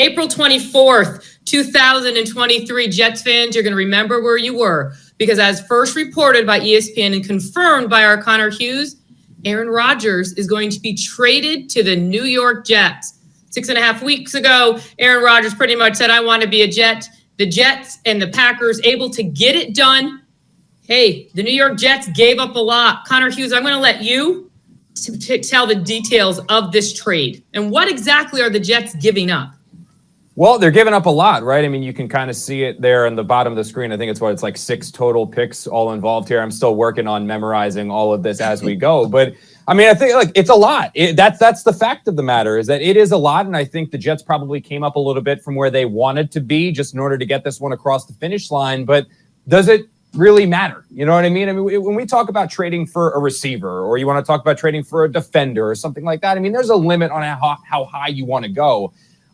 April 24th, 2023, Jets fans, you're going to remember where you were, because as first reported by ESPN and confirmed by our Connor Hughes, Aaron Rodgers is going to be traded to the New York Jets. 6.5 weeks ago, Aaron Rodgers pretty much said, I want to be a Jet. The Jets and the Packers able to get it done. Hey, the New York Jets gave up a lot. Connor Hughes, I'm going to let you tell the details of this trade. And what exactly are the Jets giving up? Well, they're giving up a lot, right? I mean, you can kind of see it there in the bottom of the screen. I think it's like 6 total picks all involved here. I'm still working on memorizing all of this as we go. But I mean, I think like it's a lot. That's the fact of the matter, is that it is a lot. And I think the Jets probably came up a little bit from where they wanted to be just in order to get this one across the finish line. But does it really matter? You know what I mean? I mean, when we talk about trading for a receiver, or you want to talk about trading for a defender or something like that, I mean, there's a limit on how high you want to go.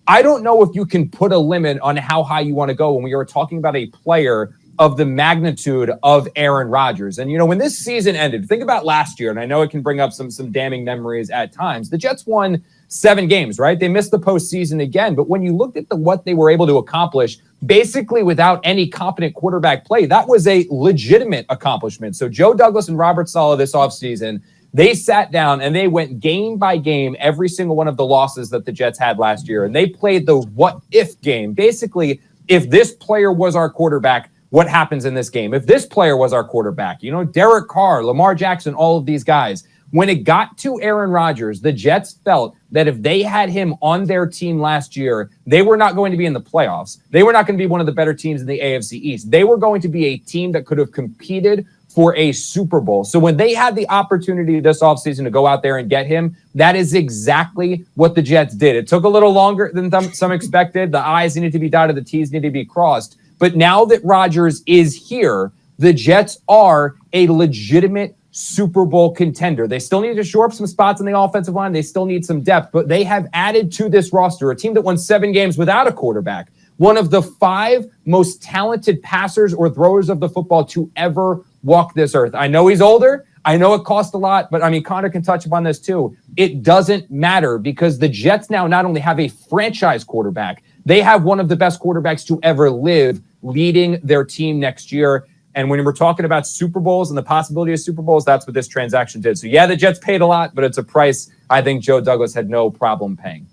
I don't know if you can put a limit on how high you want to go when we are talking about a player of the magnitude of Aaron Rodgers. And, you know, when this season ended, think about last year, and I know it can bring up some damning memories at times. The Jets won 7 games, right? They missed the postseason again. But when you looked at what they were able to accomplish, basically without any competent quarterback play, that was a legitimate accomplishment. So Joe Douglas and Robert Saleh this offseason, they sat down and they went game by game every single one of the losses that the Jets had last year. And they played the what if game. Basically, if this player was our quarterback, what happens in this game? If this player was our quarterback, you know, Derek Carr, Lamar Jackson, all of these guys. When it got to Aaron Rodgers, the Jets felt that if they had him on their team last year, they were not going to be in the playoffs. They were not going to be one of the better teams in the AFC East. They were going to be a team that could have competed for a Super Bowl. So when they had the opportunity this offseason to go out there and get him, that is exactly what the Jets did. It took a little longer than some expected. The I's needed to be dotted, the T's needed to be crossed. But now that Rodgers is here, the Jets are a legitimate Super Bowl contender. They still need to shore up some spots on the offensive line. They still need some depth, but they have added to this roster a team that won 7 games without a quarterback. One of the 5 most talented passers or throwers of the football to ever walk this earth. I know he's older. I know it cost a lot, but I mean, Connor can touch upon this too. It doesn't matter because the Jets now not only have a franchise quarterback, they have one of the best quarterbacks to ever live leading their team next year. And when we're talking about Super Bowls and the possibility of Super Bowls, that's what this transaction did. So yeah, the Jets paid a lot, but it's a price I think Joe Douglas had no problem paying.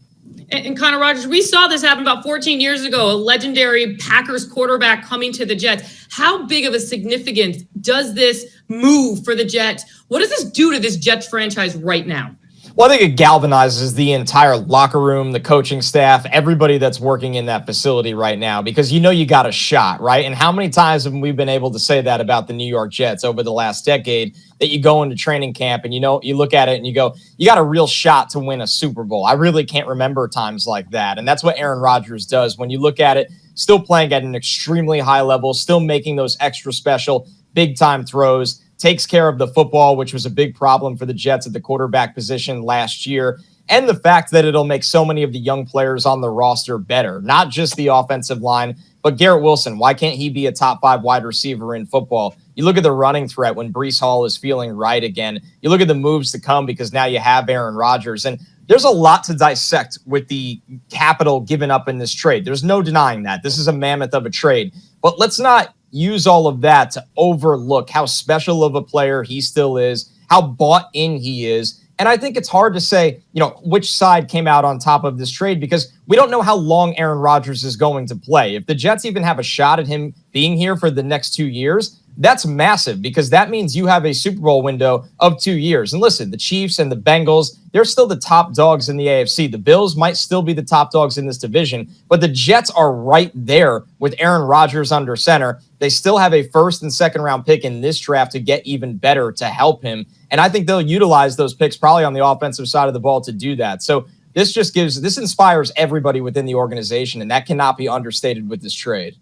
And Connor Rodgers, we saw this happen about 14 years ago, a legendary Packers quarterback coming to the Jets. How big of a significance does this move for the Jets? What does this do to this Jets franchise right now? Well, I think it galvanizes the entire locker room, the coaching staff, everybody that's working in that facility right now, because you know you got a shot, right? And how many times have we been able to say that about the New York Jets over the last decade, that you go into training camp and, you know, you look at it and you go, you got a real shot to win a Super Bowl. I really can't remember times like that. And that's what Aaron Rodgers does. When you look at it, still playing at an extremely high level, still making those extra special big time throws, takes care of the football, which was a big problem for the Jets at the quarterback position last year. And the fact that it'll make so many of the young players on the roster better, not just the offensive line, but Garrett Wilson. Why can't he be a top 5 wide receiver in football? You look at the running threat when Breece Hall is feeling right again. You look at the moves to come because now you have Aaron Rodgers. And there's a lot to dissect with the capital given up in this trade. There's no denying that. This is a mammoth of a trade. But let's not use all of that to overlook how special of a player he still is, how bought in he is. And I think it's hard to say, you know, which side came out on top of this trade because we don't know how long Aaron Rodgers is going to play. If the Jets even have a shot at him being here for the next 2 years, that's massive because that means you have a Super Bowl window of 2 years. And listen, the Chiefs and the Bengals, they're still the top dogs in the AFC. The Bills might still be the top dogs in this division, but the Jets are right there with Aaron Rodgers under center. They still have a 1st and 2nd round pick in this draft to get even better to help him. And I think they'll utilize those picks probably on the offensive side of the ball to do that. So this inspires everybody within the organization, and that cannot be understated with this trade.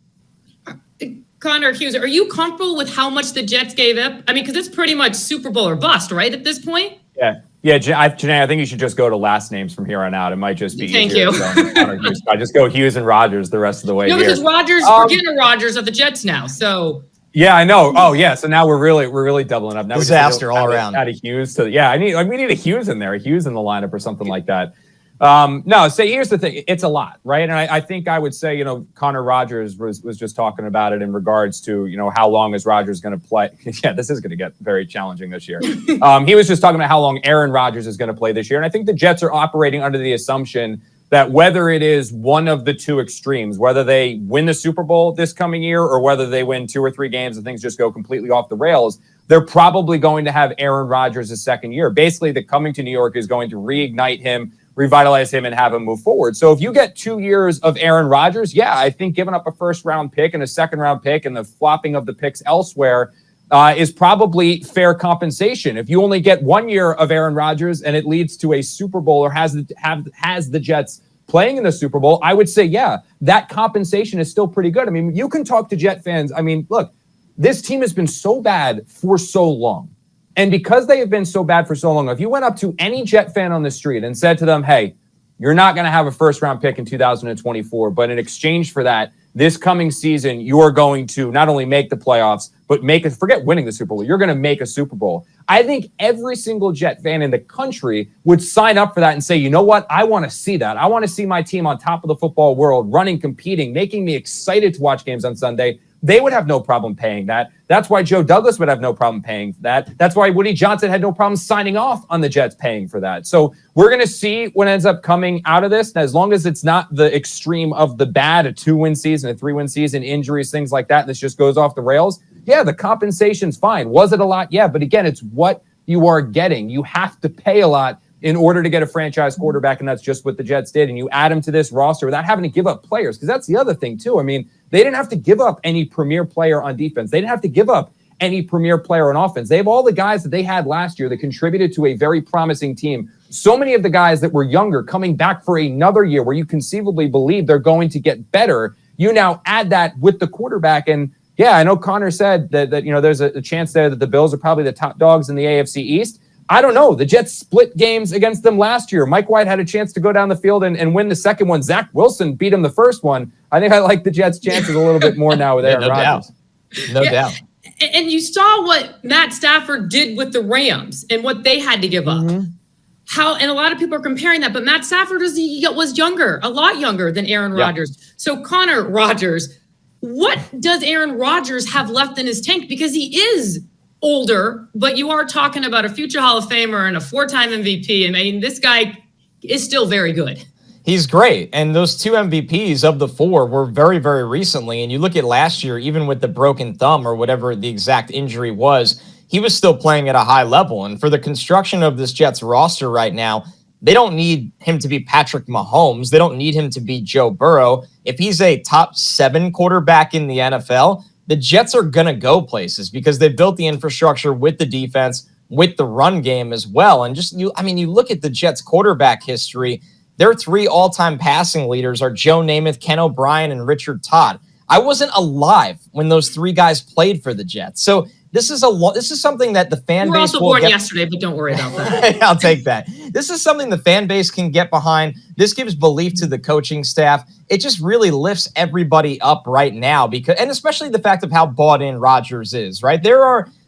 Connor Hughes, are you comfortable with how much the Jets gave up? I mean, because it's pretty much Super Bowl or bust, right, at this point? Yeah, Janae, I think you should just go to last names from here on out. It might just be Thank easier. you. I just go Hughes and Rodgers the rest of the way. No, here. because we're getting a Rodgers of the Jets now. So yeah, I know. Oh yeah, so now we're really doubling up. Now disaster all around. Add a Hughes to we need a Hughes in there, a Hughes in the lineup or something like that. No, so here's the thing. It's a lot, right? And I think I would say, Connor Rodgers was just talking about it in regards to, how long is Rodgers going to play? Yeah, this is going to get very challenging this year. He was just talking about how long Aaron Rodgers is going to play this year. And I think the Jets are operating under the assumption that whether it is one of the two extremes, whether they win the Super Bowl this coming year or whether they win 2 or 3 games and things just go completely off the rails, they're probably going to have Aaron Rodgers a second year. Basically, the coming to New York is going to reignite him, revitalize him, and have him move forward. So if you get 2 years of Aaron Rodgers, yeah, I think giving up a first-round pick and a second-round pick and the flopping of the picks elsewhere is probably fair compensation. If you only get 1 year of Aaron Rodgers and it leads to a Super Bowl or has the Jets playing in the Super Bowl, I would say, yeah, that compensation is still pretty good. I mean, you can talk to Jet fans. I mean, look, this team has been so bad for so long. And because they have been so bad for so long, if you went up to any Jet fan on the street and said to them, hey, you're not going to have a first-round pick in 2024, but in exchange for that, this coming season, you are going to not only make the playoffs, but forget winning the Super Bowl, you're going to make a Super Bowl. I think every single Jet fan in the country would sign up for that and say, you know what? I want to see that. I want to see my team on top of the football world, running, competing, making me excited to watch games on Sunday. They would have no problem paying that. That's why Joe Douglas would have no problem paying that. That's why Woody Johnson had no problem signing off on the Jets paying for that. So we're going to see what ends up coming out of this. And as long as it's not the extreme of the bad, a 2-win season, a 3-win season, injuries, things like that, and this just goes off the rails, yeah, the compensation's fine. Was it a lot? Yeah, but again, it's what you are getting. You have to pay a lot in order to get a franchise quarterback, and that's just what the Jets did. And you add him to this roster without having to give up players, because that's the other thing, too. I mean, they didn't have to give up any premier player on defense. They didn't have to give up any premier player on offense. They have all the guys that they had last year that contributed to a very promising team. So many of the guys that were younger coming back for another year where you conceivably believe they're going to get better. You now add that with the quarterback. And yeah, I know Connor said that there's a chance there that the Bills are probably the top dogs in the AFC East. I don't know. The Jets split games against them last year. Mike White had a chance to go down the field and win the second one. Zach Wilson beat him the first one. I think I like the Jets' chances a little bit more now with Aaron Rodgers. No doubt. And you saw what Matt Stafford did with the Rams and what they had to give up. And a lot of people are comparing that, but Matt Stafford was younger, a lot younger than Aaron Rodgers. So Connor Rodgers, what does Aaron Rodgers have left in his tank? Because he is older, but you are talking about a future Hall of Famer and a 4-time MVP. I mean, this guy is still very good. He's great. And those 2 MVPs of the 4 were very, very recently. And you look at last year, even with the broken thumb or whatever the exact injury was, he was still playing at a high level. And for the construction of this Jets roster right now, they don't need him to be Patrick Mahomes. They don't need him to be Joe Burrow. If he's a top 7 quarterback in the NFL, the Jets are going to go places because they've built the infrastructure with the defense, with the run game as well. And you look at the Jets quarterback history, their 3 all-time passing leaders are Joe Namath, Ken O'Brien, and Richard Todd. I wasn't alive when those 3 guys played for the Jets. So this is something that the fan base were also born yesterday, but don't worry about that. I'll take that. This is something the fan base can get behind. This gives belief to the coaching staff. It just really lifts everybody up right now and especially the fact of how bought in Rodgers is, right?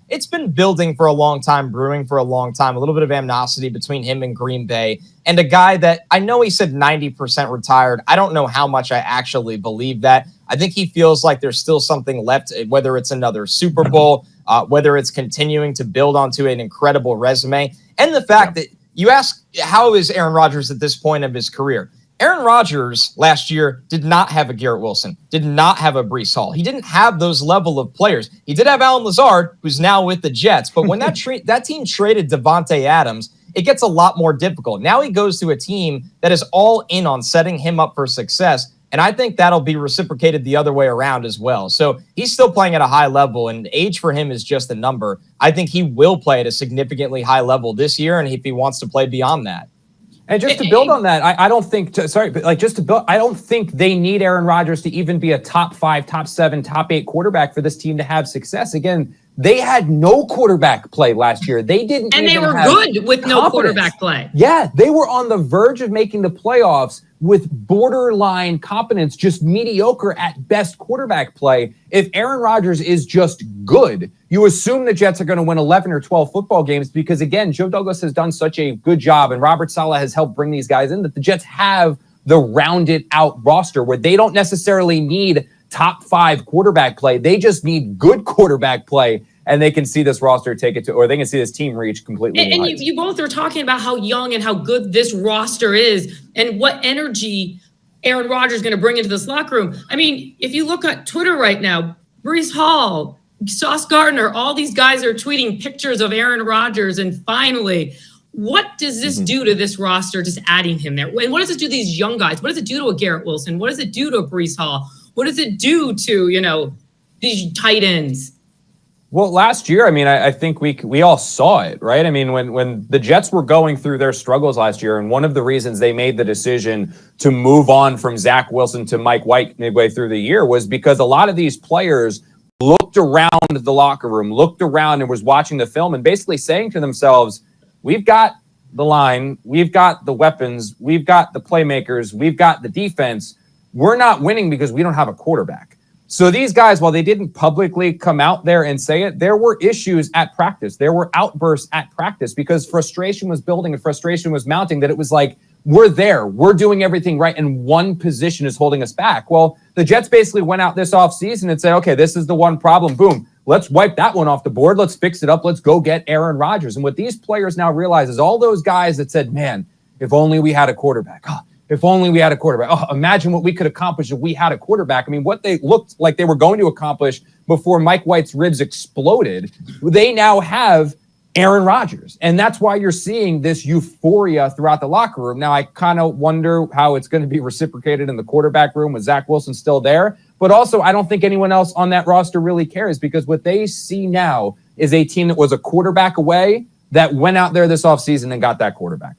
It's been building for a long time, brewing for a long time, a little bit of animosity between him and Green Bay, and a guy that I know he said 90% retired. I don't know how much I actually believe that. I think he feels like there's still something left, whether it's another Super Bowl, whether it's continuing to build onto an incredible resume. And the fact that you ask, how is Aaron Rodgers at this point of his career? Aaron Rodgers last year did not have a Garrett Wilson, did not have a Breece Hall. He didn't have those level of players. He did have Allen Lazard, who's now with the Jets. But when that team traded Devontae Adams, it gets a lot more difficult. Now he goes to a team that is all in on setting him up for success. And I think that'll be reciprocated the other way around as well. So he's still playing at a high level, and age for him is just a number. I think he will play at a significantly high level this year, and if he wants to play beyond that. And just to build on that, I don't think, I don't think they need Aaron Rodgers to even be a top 5, top 7, top 8 quarterback for this team to have success. Again, they had no quarterback play last year. They didn't, and they were good with no quarterback play. Yeah, they were on the verge of making the playoffs with borderline competence, just mediocre at best quarterback play. If Aaron Rodgers is just good, you assume the Jets are going to win 11 or 12 football games because, again, Joe Douglas has done such a good job and Robert Saleh has helped bring these guys in that the Jets have the rounded out roster where they don't necessarily need top 5 quarterback play. They just need good quarterback play, and they can see this roster take it to, or they can see this team reach completely. And you both are talking about how young and how good this roster is and what energy Aaron Rodgers is going to bring into this locker room. I mean, if you look at Twitter right now, Breece Hall, Sauce Gardner, all these guys are tweeting pictures of Aaron Rodgers. And finally, what does this do to this roster, just adding him there? And what does it do to these young guys? What does it do to a Garrett Wilson? What does it do to a Breece Hall? What does it do to, these tight ends? Well, last year, I mean, I think we all saw it, right? I mean, when the Jets were going through their struggles last year, and one of the reasons they made the decision to move on from Zach Wilson to Mike White midway through the year was because a lot of these players looked around the locker room, looked around and was watching the film and basically saying to themselves, we've got the line, we've got the weapons, we've got the playmakers, we've got the defense. We're not winning because we don't have a quarterback. So these guys, while they didn't publicly come out there and say it, there were issues at practice. There were outbursts at practice because frustration was building and frustration was mounting, that it was like, we're there, we're doing everything right, and one position is holding us back. Well, the Jets basically went out this offseason and said, okay, this is the one problem. Boom, let's wipe that one off the board. Let's fix it up. Let's go get Aaron Rodgers. And what these players now realize is all those guys that said, man, if only we had a quarterback. If only we had a quarterback. Oh, imagine what we could accomplish if we had a quarterback. I mean, what they looked like they were going to accomplish before Mike White's ribs exploded, they now have Aaron Rodgers. And that's why you're seeing this euphoria throughout the locker room. Now, I kind of wonder how it's going to be reciprocated in the quarterback room with Zach Wilson still there. But also, I don't think anyone else on that roster really cares because what they see now is a team that was a quarterback away that went out there this offseason and got that quarterback.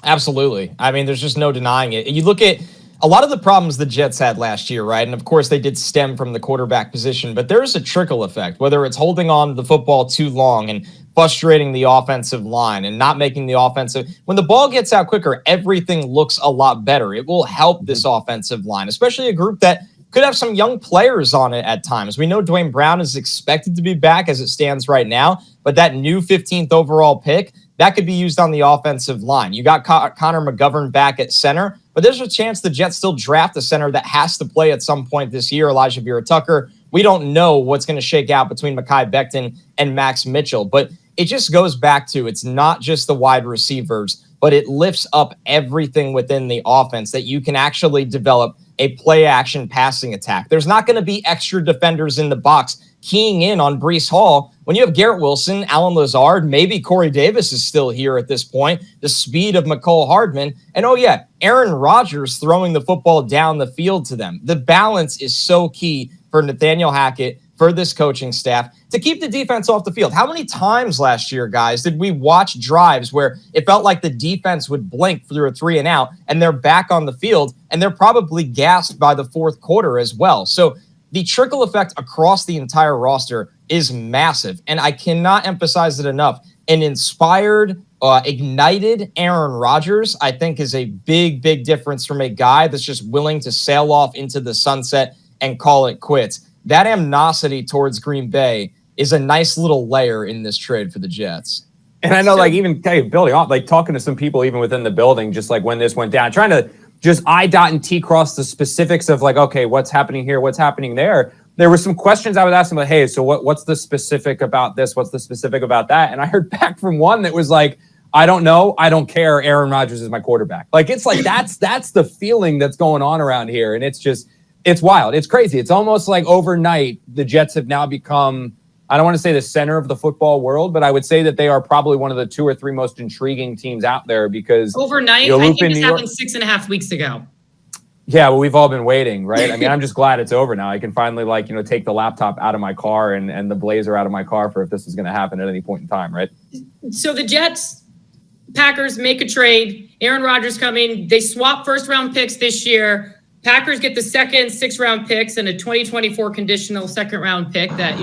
Absolutely. I mean, there's just no denying it. You look at a lot of the problems the Jets had last year, right? And of course, they did stem from the quarterback position, but there's a trickle effect, whether it's holding on to the football too long and frustrating the offensive line and not making the offensive. When the ball gets out quicker, everything looks a lot better. It will help this offensive line, especially a group that could have some young players on it at times. We know Dwayne Brown is expected to be back as it stands right now, but that new 15th overall pick, that could be used on the offensive line. You got Connor McGovern back at center, but there's a chance the Jets still draft a center that has to play at some point this year, Elijah Vera-Tucker. We don't know what's going to shake out between Mekhi Becton and Max Mitchell, but it just goes back to it's not just the wide receivers, but it lifts up everything within the offense that you can actually develop a play-action passing attack. There's not going to be extra defenders in the box keying in on Breece Hall. When you have Garrett Wilson, Alan Lazard, maybe Corey Davis is still here at this point, the speed of McCole Hardman, and oh yeah, Aaron Rodgers throwing the football down the field to them. The balance is so key for Nathaniel Hackett, for this coaching staff, to keep the defense off the field. How many times last year, guys, did we watch drives where it felt like the defense would blink through a 3 and out and they're back on the field and they're probably gassed by the fourth quarter as well? So the trickle effect across the entire roster is massive. And I cannot emphasize it enough. An inspired, ignited Aaron Rodgers, I think, is a big, big difference from a guy that's just willing to sail off into the sunset and call it quits. That animosity towards Green Bay is a nice little layer in this trade for the Jets. And I know, even building off, talking to some people even within the building, just when this went down, trying to just I dot and T cross the specifics of okay, what's happening here, what's happening there. There were some questions I was asking, hey, so what's the specific about this? What's the specific about that? And I heard back from one that was I don't know, I don't care. Aaron Rodgers is my quarterback. That's the feeling that's going on around here, and it's wild. It's crazy. It's almost like overnight the Jets have now become, I don't want to say the center of the football world, but I would say that they are probably one of the 2 or 3 most intriguing teams out there because overnight, I think this happened 6.5 weeks ago. Yeah, well, we've all been waiting, right? I mean, I'm just glad it's over now. I can finally take the laptop out of my car and the blazer out of my car for if this is going to happen at any point in time, right? So the Jets, Packers make a trade. Aaron Rodgers coming. They swap first-round picks this year. Packers get the second 6th-round picks and a 2024 conditional second-round pick that,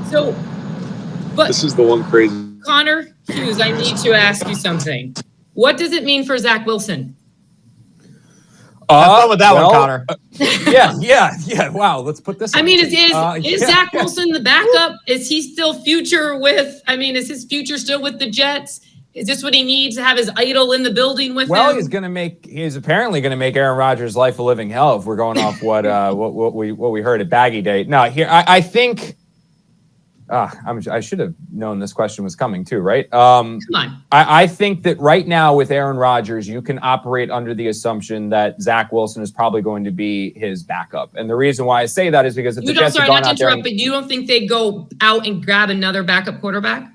So, but this is the one crazy. Connor Hughes, I need to ask you something. What does it mean for Zach Wilson? Have fun with that one, Connor. Yeah. Wow, let's put this. I mean, is Zach Wilson the backup? Is he still future with? I mean, is his future still with the Jets? Is this what he needs to have his idol in the building with him? Well, he's apparently going to make Aaron Rodgers' life a living hell if we're going off what we heard at Baggy Day. No, here I think I should have known this question was coming too, right? Come on. I think that right now with Aaron Rodgers, you can operate under the assumption that Zach Wilson is probably going to be his backup. And the reason why I say that is because if the Jets had gone out there, but you don't think they go out and grab another backup quarterback?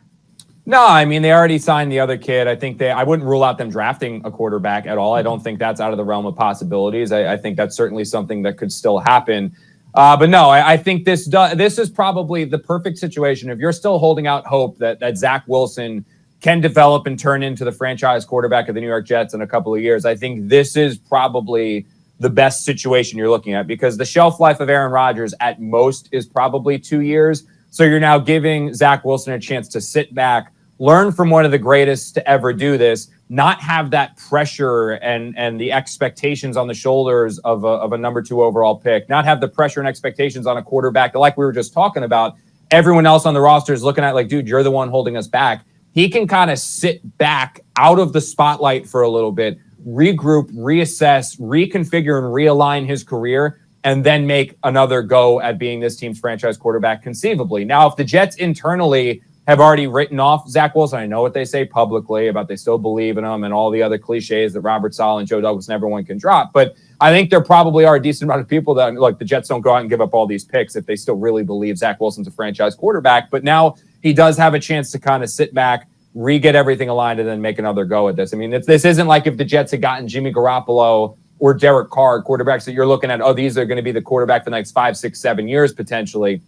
No, I mean, they already signed the other kid. I wouldn't rule out them drafting a quarterback at all. I don't think that's out of the realm of possibilities. I think that's certainly something that could still happen. But no, I think this is probably the perfect situation. If you're still holding out hope that Zach Wilson can develop and turn into the franchise quarterback of the New York Jets in a couple of years, I think this is probably the best situation you're looking at, because the shelf life of Aaron Rodgers at most is probably 2 years. So you're now giving Zach Wilson a chance to sit back, learn from one of the greatest to ever do this, not have that pressure and the expectations on the shoulders of a number 2 overall pick, not have the pressure and expectations on a quarterback that, like we were just talking about, everyone else on the roster is looking at like, dude, you're the one holding us back. He can kind of sit back out of the spotlight for a little bit, regroup, reassess, reconfigure, and realign his career, and then make another go at being this team's franchise quarterback conceivably. Now, if the Jets internally have already written off Zach Wilson, I know what they say publicly about they still believe in him and all the other cliches that Robert Saleh and Joe Douglas and everyone can drop. But I think there probably are a decent amount of people that, look, the Jets don't go out and give up all these picks if they still really believe Zach Wilson's a franchise quarterback. But now he does have a chance to kind of sit back, re-get everything aligned, and then make another go at this. I mean, this isn't like if the Jets had gotten Jimmy Garoppolo or Derek Carr, quarterbacks that you're looking at, these are going to be the quarterback for the next 5, 6, 7 years potentially.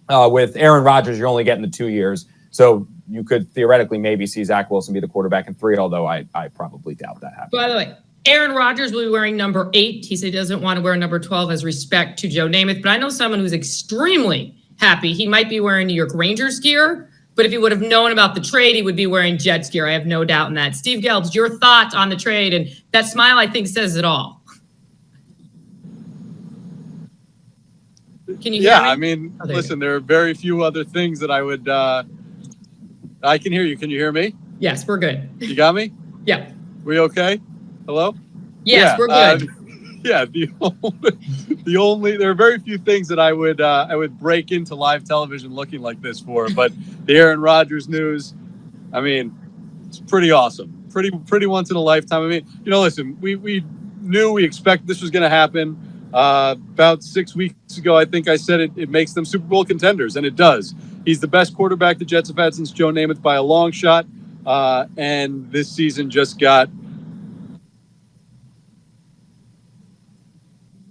With Aaron Rodgers, you're only getting the 2 years. So you could theoretically maybe see Zach Wilson be the quarterback in 3, although I probably doubt that happens. By the way, Aaron Rodgers will be wearing number 8. He said he doesn't want to wear number 12 as respect to Joe Namath. But I know someone who's extremely happy. He might be wearing New York Rangers gear, but if he would have known about the trade, he would be wearing Jets gear. I have no doubt in that. Steve Gelbs, your thoughts on the trade? And that smile, I think, says it all. Can you hear me? I mean, listen, there are very few other things that I would I can hear you. Can you hear me? Yes, we're good. You got me? Yeah. We okay? Hello? Yes, we're good. The only there are very few things that I would break into live television looking like this for, but the Aaron Rodgers news, I mean, it's pretty awesome. Pretty once in a lifetime. I mean, listen, we knew, we expected this was going to happen. About 6 weeks ago, I think I said it makes them Super Bowl contenders, and it does. He's the best quarterback the Jets have had since Joe Namath by a long shot, and this season just got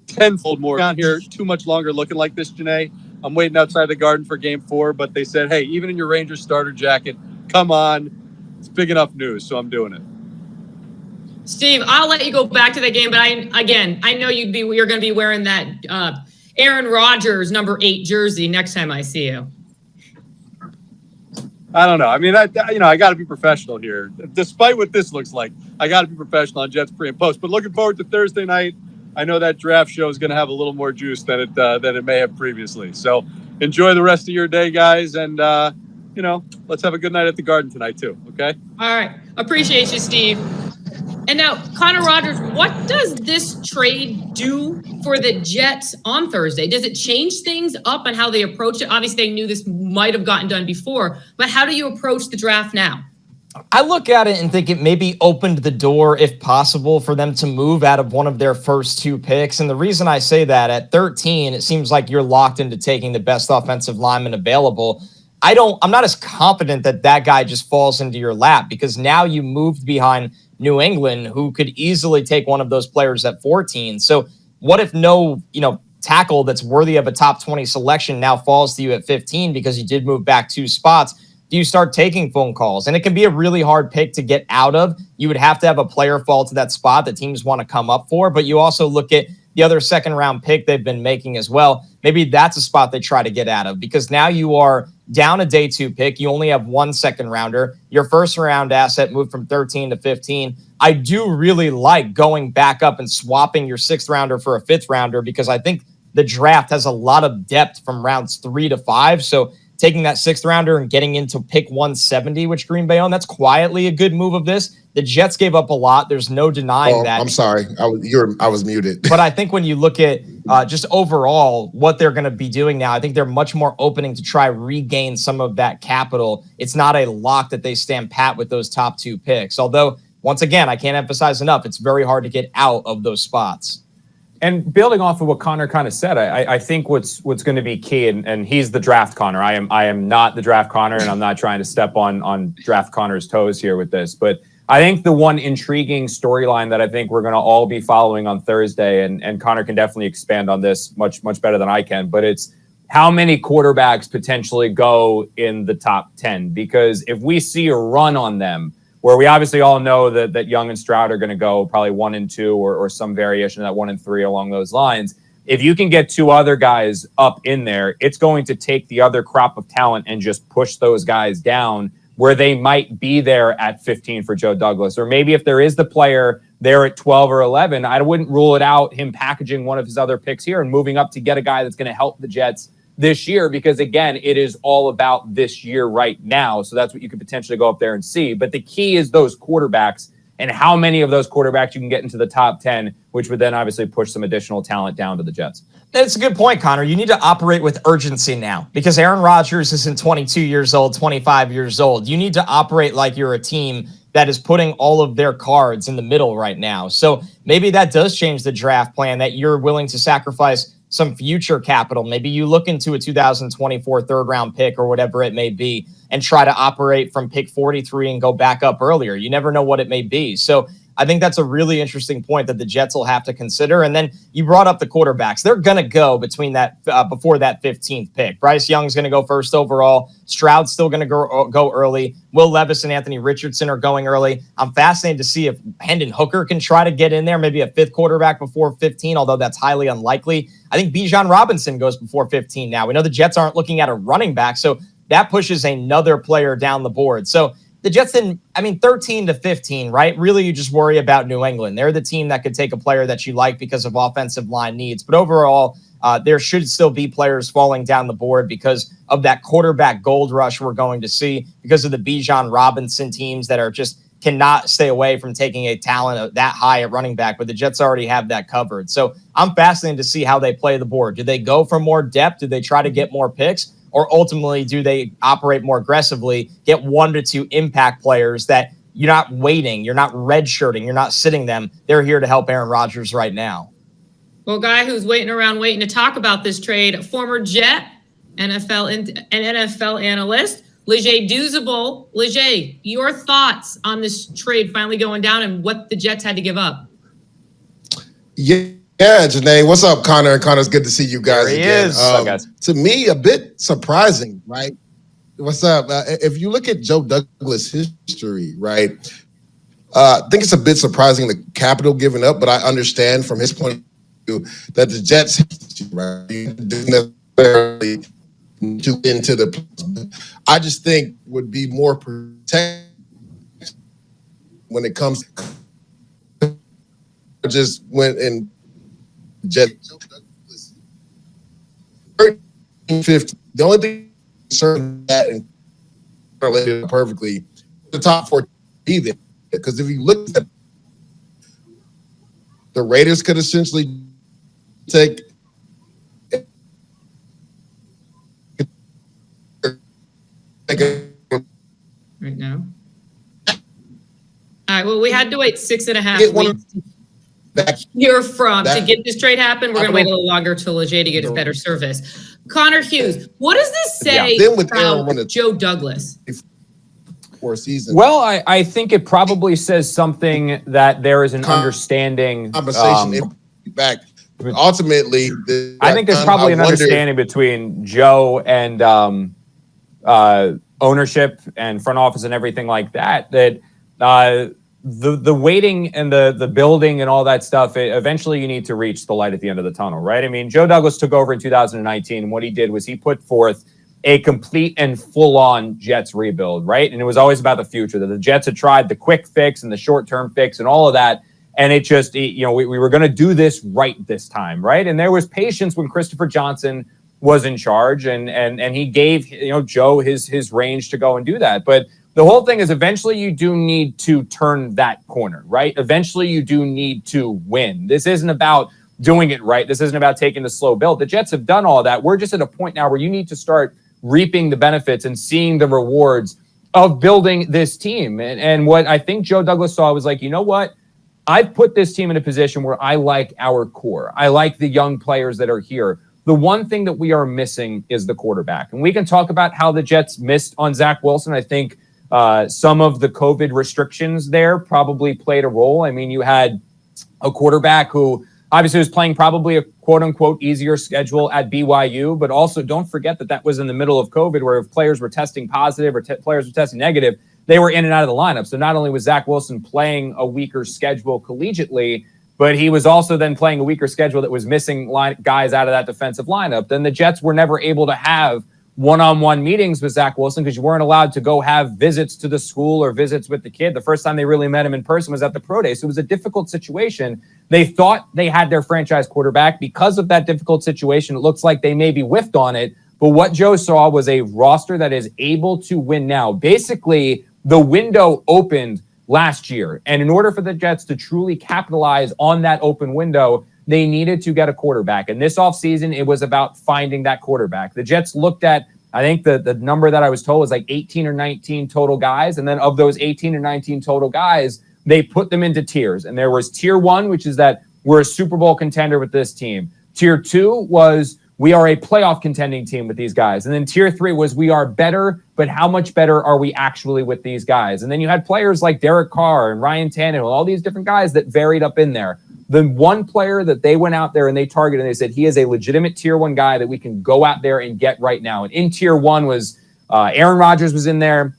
tenfold more. Not here too much longer looking like this, Janae. I'm waiting outside the Garden for Game 4, but they said, hey, even in your Rangers starter jacket, come on, it's big enough news, so I'm doing it. Steve, I'll let you go back to the game, but I know you're going to be wearing that Aaron Rodgers number 8 jersey next time I see you. I don't know. I mean, I got to be professional here. Despite what this looks like, I got to be professional on Jets pre and post. But looking forward to Thursday night. I know that draft show is going to have a little more juice than it may have previously. So enjoy the rest of your day, guys, and let's have a good night at the Garden tonight too. Okay. All right. Appreciate you, Steve. And now, Connor Rodgers, what does this trade do for the Jets on Thursday? Does it change things up on how they approach it? Obviously, they knew this might have gotten done before, but how do you approach the draft now? I look at it and think it maybe opened the door, if possible, for them to move out of one of their first 2 picks. And the reason I say that, at 13, it seems like you're locked into taking the best offensive lineman available. I'm not as confident that guy just falls into your lap, because now you moved behind New England, who could easily take one of those players at 14. So what if no, tackle that's worthy of a top 20 selection now falls to you at 15 because you did move back 2 spots? Do you start taking phone calls? And it can be a really hard pick to get out of. You would have to have a player fall to that spot that teams want to come up for, but you also look at the other second-round pick they've been making as well. Maybe that's a spot they try to get out of, because now you are down a day 2 pick. You only have 1 second-rounder. Your first-round asset moved from 13 to 15. I do really like going back up and swapping your 6th rounder for a 5th rounder, because I think the draft has a lot of depth from rounds 3 to 5. So taking that 6th rounder and getting into pick 170, which Green Bay owned, that's quietly a good move of this. The Jets gave up a lot. There's no denying that. I'm sorry. I was muted. But I think when you look at just overall what they're going to be doing now, I think they're much more opening to try regain some of that capital. It's not a lock that they stand pat with those top 2 picks. Although, once again, I can't emphasize enough, it's very hard to get out of those spots. And building off of what Connor kind of said, I think what's going to be key, and he's the draft Connor. I am not the draft Connor, and I'm not trying to step on draft Connor's toes here with this. But I think the one intriguing storyline that I think we're going to all be following on Thursday, and Connor can definitely expand on this much better than I can, but it's how many quarterbacks potentially go in the top 10. Because if we see a run on them, where we obviously all know that Young and Stroud are going to go probably 1 and 2 or some variation of that 1 and 3 along those lines. If you can get 2 other guys up in there, it's going to take the other crop of talent and just push those guys down where they might be there at 15 for Joe Douglas. Or maybe if there is the player there at 12 or 11, I wouldn't rule it out him packaging one of his other picks here and moving up to get a guy that's going to help the Jets this year, because again, it is all about this year right now. So that's what you could potentially go up there and see. But the key is those quarterbacks and how many of those quarterbacks you can get into the top 10, which would then obviously push some additional talent down to the Jets. That's a good point, Connor. You need to operate with urgency now, because Aaron Rodgers isn't 22 years old, 25 years old. You need to operate like you're a team that is putting all of their cards in the middle right now. So maybe that does change the draft plan, that you're willing to sacrifice some future capital. Maybe you look into a 2024 third round pick or whatever it may be and try to operate from pick 43 and go back up earlier. You never know what it may be. So I think that's a really interesting point that the Jets will have to consider. And then you brought up the quarterbacks. They're going to go between that before that 15th pick. Bryce Young's going to go first overall. Stroud's still going to go early. Will Levis and Anthony Richardson are going early. I'm fascinated to see if Hendon Hooker can try to get in there, maybe a 5th quarterback before 15, although that's highly unlikely. I think Bijan Robinson goes before 15 now. We know the Jets aren't looking at a running back, so that pushes another player down the board. So the Jets, 13 to 15, right? Really, you just worry about New England. They're the team that could take a player that you like because of offensive line needs. But overall, there should still be players falling down the board because of that quarterback gold rush we're going to see, because of the Bijan Robinson teams that are just cannot stay away from taking a talent that high at running back, but the Jets already have that covered. So I'm fascinated to see how they play the board. Do they go for more depth? Do they try to get more picks? Or ultimately, do they operate more aggressively, get 1 to 2 impact players that you're not waiting, you're not redshirting, you're not sitting them. They're here to help Aaron Rodgers right now. Well, guy who's waiting to talk about this trade, former Jet, NFL analyst, Jay Doozable. Jay, your thoughts on this trade finally going down and what the Jets had to give up? Yeah, Janae. What's up, Connor? Connor's good to see you guys there he again. Is. What's up, guys? To me, a bit surprising, right? What's up? If you look at Joe Douglas' history, right, I think it's a bit surprising the capital given up, but I understand from his point of view that the Jets, right, didn't necessarily into the. I just think would be more protected when it comes to just went and Jet 50. The only thing certain that and related perfectly the top 4 be there, because if you look at the Raiders could essentially take right now. All right. Well, we had to wait 6.5 weeks. You're from to get this trade happen. We're going to wait a little longer till Leger to get his better service. Connor Hughes, what does this say about Joe Douglas? For a season. Well, I think it probably says something that there is an understanding. Conversation back. Ultimately, I think there's probably an understanding between Joe and ownership and front office and everything like that. The waiting and the building and all that stuff, eventually you need to reach the light at the end of the tunnel, right? I mean, Joe Douglas took over in 2019, and what he did was he put forth a complete and full-on Jets rebuild, right? And it was always about the future, that the Jets had tried the quick fix and the short-term fix and all of that. And it just, we were going to do this right this time, right? And there was patience when Christopher Johnson was in charge, and he gave, Joe his range to go and do that. But the whole thing is eventually you do need to turn that corner, right? Eventually you do need to win. This isn't about doing it right. This isn't about taking the slow build. The Jets have done all that. We're just at a point now where you need to start reaping the benefits and seeing the rewards of building this team. And what I think Joe Douglas saw was like, you know what? I've put this team in a position where I like our core. I like the young players that are here. The one thing that we are missing is the quarterback. And we can talk about how the Jets missed on Zach Wilson. I think some of the COVID restrictions there probably played a role. I mean, you had a quarterback who obviously was playing probably a quote-unquote easier schedule at BYU, but also don't forget that was in the middle of COVID, where if players were testing positive or players were testing negative, they were in and out of the lineup. So not only was Zach Wilson playing a weaker schedule collegiately, but he was also then playing a weaker schedule that was missing guys out of that defensive lineup. Then the Jets were never able to have one-on-one meetings with Zach Wilson because you weren't allowed to go have visits to the school or visits with the kid. The first time they really met him in person was at the pro day. So it was a difficult situation. They thought they had their franchise quarterback. Because of that difficult situation, it looks like they maybe whiffed on it. But what Joe saw was a roster that is able to win now. Basically, the window opened last year. And in order for the Jets to truly capitalize on that open window, they needed to get a quarterback. And this offseason, it was about finding that quarterback. The Jets looked at, I think the number that I was told was like 18 or 19 total guys. And then of those 18 or 19 total guys, they put them into tiers. And there was tier 1, which is that we're a Super Bowl contender with this team. Tier 2 was we are a playoff contending team with these guys. And then tier 3 was we are better, but how much better are we actually with these guys? And then you had players like Derek Carr and Ryan Tannehill, all these different guys that varied up in there. The one player that they went out there and they targeted, and they said, he is a legitimate tier 1 guy that we can go out there and get right now. And in tier 1 was Aaron Rodgers was in there.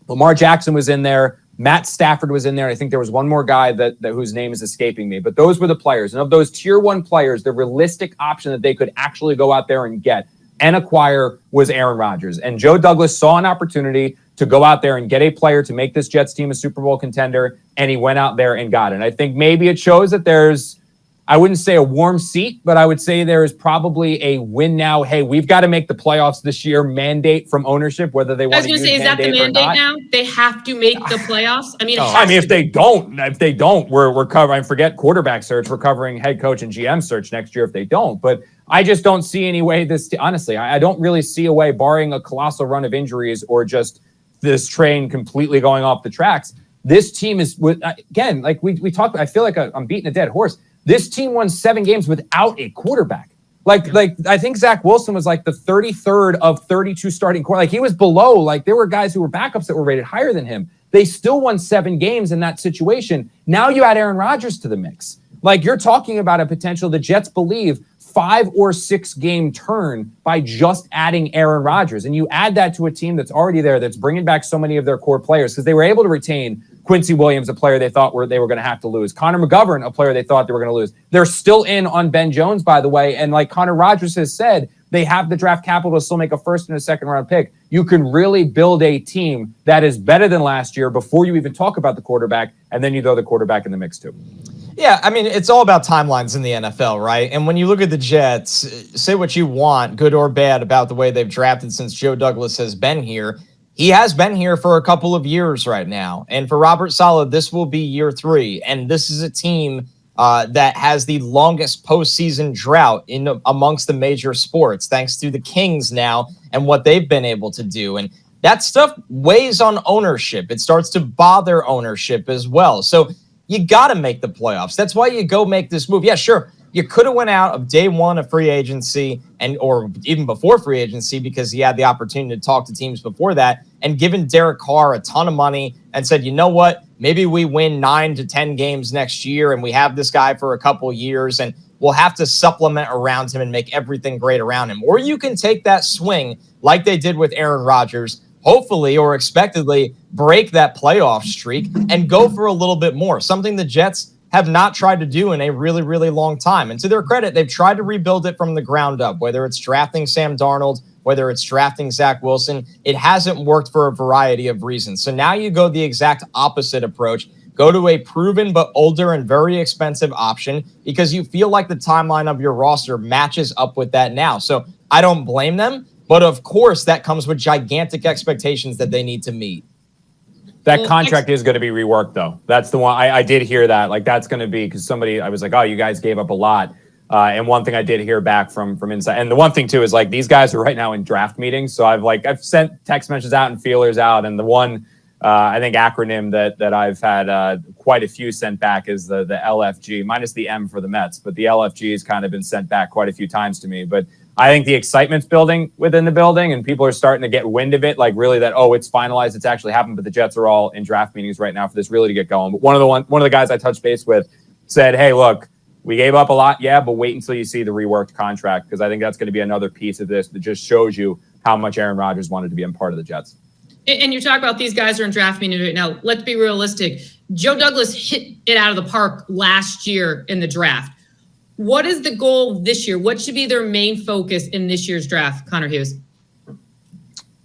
Lamar Jackson was in there. Matt Stafford was in there. I think there was one more guy that whose name is escaping me, but those were the players. And of those tier 1 players, the realistic option that they could actually go out there and get and acquire was Aaron Rodgers. And Joe Douglas saw an opportunity to go out there and get a player to make this Jets team a Super Bowl contender, and he went out there and got it. And I think maybe it shows that there's, I wouldn't say a warm seat, but I would say there is probably a win now. Hey, we've got to make the playoffs this year mandate from ownership, whether they want to use mandate or not. I was going to say, is that the mandate now? They have to make the playoffs? I mean, if they don't, we're covering, forget quarterback search. We're covering head coach and GM search next year if they don't. But I just don't see any way honestly, I don't really see a way, barring a colossal run of injuries or just this train completely going off the tracks. This team is, again, like we talked, I feel like I'm beating a dead horse. This team won 7 games without a quarterback. Like I think Zach Wilson was like the 33rd of 32 starting quarterbacks. Like he was below, like there were guys who were backups that were rated higher than him. They still won 7 games in that situation. Now you add Aaron Rodgers to the mix. Like you're talking about a potential, the Jets believe, 5 or 6 game turn by just adding Aaron Rodgers. And you add that to a team that's already there, that's bringing back so many of their core players, because they were able to retain Quincy Williams, a player they thought they were going to have to lose. Connor McGovern, a player they thought they were going to lose. They're still in on Ben Jones, by the way. And like Connor Rodgers has said, they have the draft capital to still make a first and a second round pick. You can really build a team that is better than last year before you even talk about the quarterback, and then you throw the quarterback in the mix too. Yeah, I mean, it's all about timelines in the NFL, right? And when you look at the Jets, say what you want, good or bad, about the way they've drafted since Joe Douglas has been here. He has been here for a couple of years right now. And for Robert Saleh, this will be year 3. And this is a team that has the longest postseason drought amongst the major sports, thanks to the Kings now and what they've been able to do. And that stuff weighs on ownership. It starts to bother ownership as well. So you got to make the playoffs. That's why you go make this move. Yeah, sure. You could have went out of day 1 of free agency or even before free agency, because he had the opportunity to talk to teams before that, and given Derek Carr a ton of money and said, you know what, maybe we win 9 to 10 games next year and we have this guy for a couple years and we'll have to supplement around him and make everything great around him. Or you can take that swing like they did with Aaron Rodgers, hopefully or expectedly break that playoff streak and go for a little bit more. Something the Jets have not tried to do in a really, really long time. And to their credit, they've tried to rebuild it from the ground up, whether it's drafting Sam Darnold, whether it's drafting Zach Wilson. It hasn't worked for a variety of reasons. So now you go the exact opposite approach. Go to a proven but older and very expensive option because you feel like the timeline of your roster matches up with that now. So I don't blame them, but of course that comes with gigantic expectations that they need to meet. That contract is going to be reworked, though. That's the one I did hear that. Like, that's going to be because I was like, oh, you guys gave up a lot. And one thing I did hear back from inside, and the one thing too is like these guys are right now in draft meetings. So I've sent text messages out and feelers out, and the one I think acronym that I've had quite a few sent back is the LFG, minus the M for the Mets, but the LFG has kind of been sent back quite a few times to me. But I think the excitement's building within the building, and people are starting to get wind of it, like really that, oh, it's finalized, it's actually happened. But the Jets are all in draft meetings right now for this really to get going. But one of the guys I touched base with said, hey, look, we gave up a lot, yeah, but wait until you see the reworked contract, because I think that's going to be another piece of this that just shows you how much Aaron Rodgers wanted to be a part of the Jets. And you talk about these guys are in draft meetings right now. Let's be realistic. Joe Douglas hit it out of the park last year in the draft. What is the goal this year? What should be their main focus in this year's draft, Connor Hughes?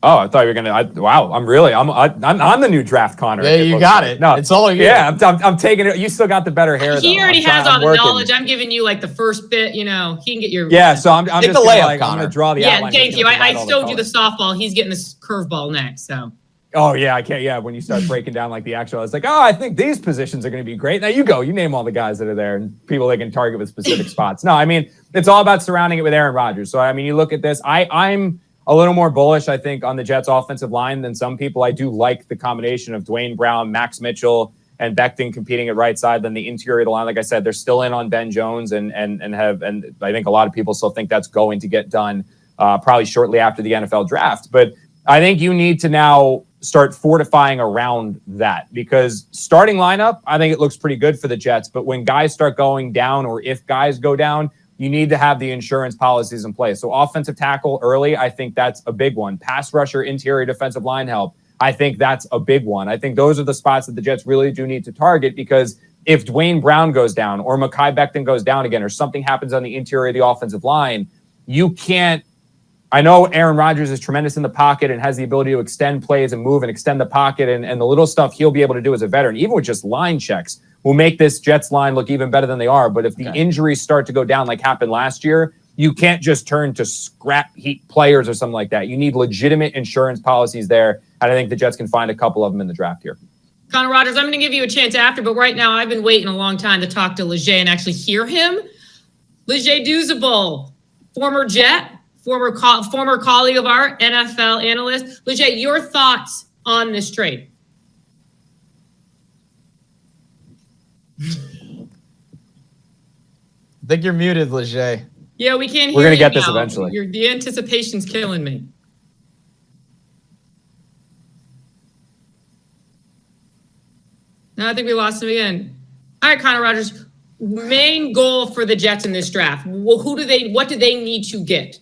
Oh, I thought you were gonna. Wow, I'm the new draft Connor. Yeah, you got like. it. No, it's all you. Yeah, I'm taking it. You still got the better hair. He though. already has all the working. knowledge. I'm giving you like the first bit. You know, he can get your. Yeah, so I'm just the layup, I'm Connor. gonna draw the Yeah, outline. thank you. I showed you the softball. He's getting this curveball next. So. Oh yeah, I can't. Yeah, when you start breaking down like the actual, it's like, oh, I think these positions are going to be great. Now you go, you name all the guys that are there and people they can target with specific spots. No, I mean it's all about surrounding it with Aaron Rodgers. So I mean, you look at this. I'm a little more bullish, I think, on the Jets' offensive line than some people. I do like the combination of Dwayne Brown, Max Mitchell, and Becton competing at right side than the interior of the line. Like I said, they're still in on Ben Jones, and I think a lot of people still think that's going to get done probably shortly after the NFL draft. But I think you need to now start fortifying around that, because starting lineup, I think it looks pretty good for the Jets. But when guys start going down, or if guys go down, you need to have the insurance policies in place. So offensive tackle early, I think that's a big one. Pass rusher, interior defensive line help, I think that's a big one. I think those are the spots that the Jets really do need to target, because if Dwayne Brown goes down or Mekhi Becton goes down again, or something happens on the interior of the offensive line, you can't. I know Aaron Rodgers is tremendous in the pocket and has the ability to extend plays and move and extend the pocket, and the little stuff he'll be able to do as a veteran, even with just line checks, will make this Jets line look even better than they are. But if the injuries start to go down like happened last year, you can't just turn to scrap heap players or something like that. You need legitimate insurance policies there, and I think the Jets can find a couple of them in the draft here. Connor Rodgers, I'm going to give you a chance after, but right now I've been waiting a long time to talk to Leger and actually hear him. Jay Doozable, former Jet, former colleague of our NFL analyst. Leger, your thoughts on this trade? I think you're muted, Leger. Yeah, we can't hear We're gonna you get this now. eventually. The anticipation's killing me. No, I think we lost him again. All right, Connor Rodgers. Main goal for the Jets in this draft. Well, what do they need to get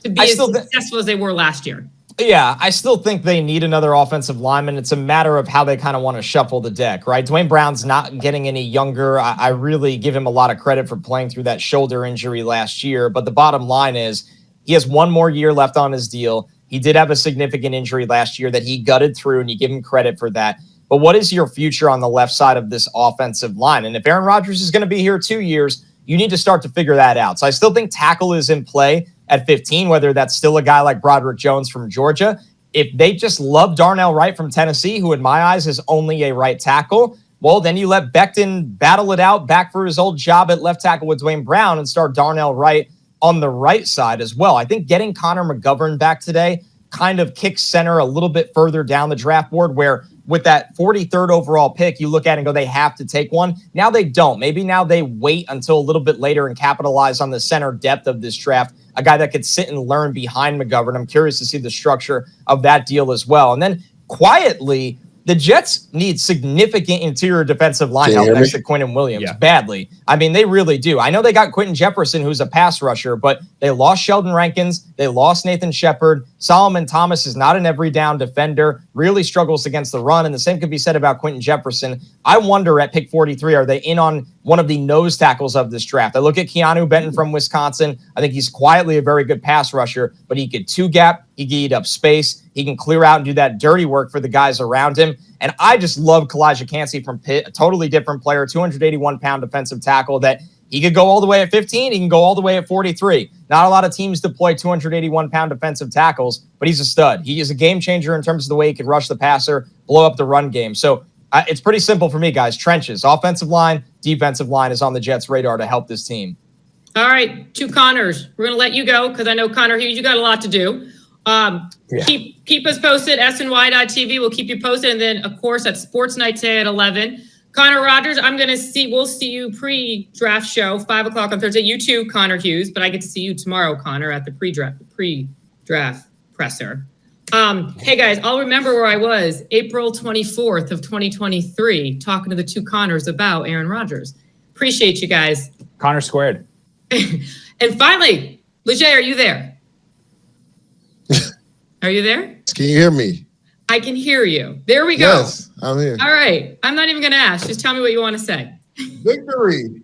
to be as successful as they were last year? Yeah, I still think they need another offensive lineman. It's a matter of how they kind of want to shuffle the deck, right? Dwayne Brown's not getting any younger. I really give him a lot of credit for playing through that shoulder injury last year. But the bottom line is he has one more year left on his deal. He did have a significant injury last year that he gutted through, and you give him credit for that. But what is your future on the left side of this offensive line? And if Aaron Rodgers is going to be here 2 years, you need to start to figure that out. So I still think tackle is in play at 15, whether that's still a guy like Broderick Jones from Georgia. If they just love Darnell Wright from Tennessee, who in my eyes is only a right tackle, well, then you let Becton battle it out back for his old job at left tackle with Dwayne Brown and start Darnell Wright on the right side as well. I think getting Connor McGovern back today kind of kicks center a little bit further down the draft board, where with that 43rd overall pick, you look at it and go, they have to take one. Now they don't. Maybe now they wait until a little bit later and capitalize on the center depth of this draft, a guy that could sit and learn behind McGovern. I'm curious to see the structure of that deal as well. And then quietly, The Jets need significant interior defensive line Can you help hear next me? to Quentin Williams Yeah. badly. I mean, they really do. I know they got Quentin Jefferson, who's a pass rusher, but they lost Sheldon Rankins. They lost Nathan Shepard. Solomon Thomas is not an every down defender, really struggles against the run. And the same could be said about Quentin Jefferson. I wonder at pick 43, are they in on one of the nose tackles of this draft? I look at Keanu Benton from Wisconsin. I think he's quietly a very good pass rusher, but he could two gap. He can eat up space. He can clear out and do that dirty work for the guys around him. And I just love Kalijah Cansey from Pitt, a totally different player, 281-pound defensive tackle that he could go all the way at 15. He can go all the way at 43. Not a lot of teams deploy 281-pound defensive tackles, but he's a stud. He is a game changer in terms of the way he can rush the passer, blow up the run game. So it's pretty simple for me, guys. Trenches, offensive line, defensive line is on the Jets' radar to help this team. All right, two Connors. We're going to let you go because I know, Connor Hughes, you got a lot to do. Keep us posted, SNY.TV. We'll keep you posted. And then, of course, at Sports Night today at 11. Connor Rodgers, we'll see you pre-draft show, 5 o'clock on Thursday. You too, Connor Hughes, but I get to see you tomorrow, Connor, at the pre-draft presser. Hey, guys, I'll remember where I was April 24th of 2023, talking to the two Connors about Aaron Rodgers. Appreciate you guys. Connor squared. And finally, Leger, are you there? Are you there? Can you hear me? I can hear you. There we go. Yes, I'm here. All right. I'm not even going to ask. Just tell me what you want to say. Victory.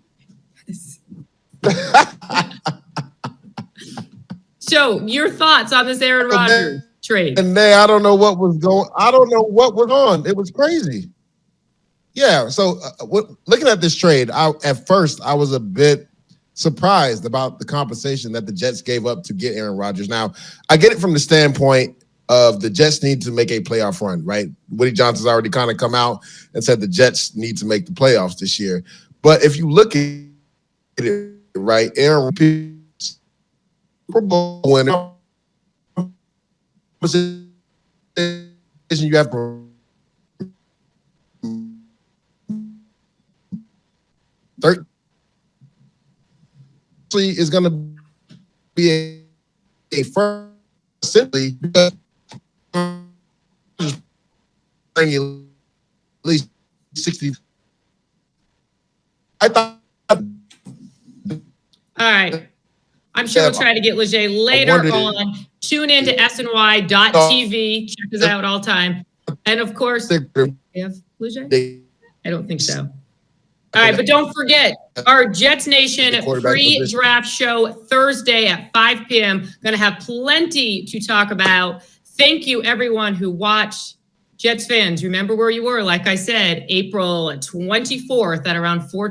So, your thoughts on this Aaron Rodgers trade? And then I don't know what was on. It was crazy. Yeah. So looking at this trade, at first I was a bit surprised about the compensation that the Jets gave up to get Aaron Rodgers. Now, I get it from the standpoint of the Jets need to make a playoff run, right? Woody Johnson's already kind of come out and said the Jets need to make the playoffs this year. But if you look at it, right, Aaron Super Bowl winner, you have third is going to be a first simply because at least 60. I thought. All right. I'm sure we'll try to get Leger later on. Tune in to SNY.TV. Check us out all time. And of course, we have Leger? I don't think so. All right, but don't forget our Jets Nation pre-draft show Thursday at 5 p.m. Going to have plenty to talk about. Thank you, everyone who watched. Jets fans, remember where you were. Like I said, April 24th at around 4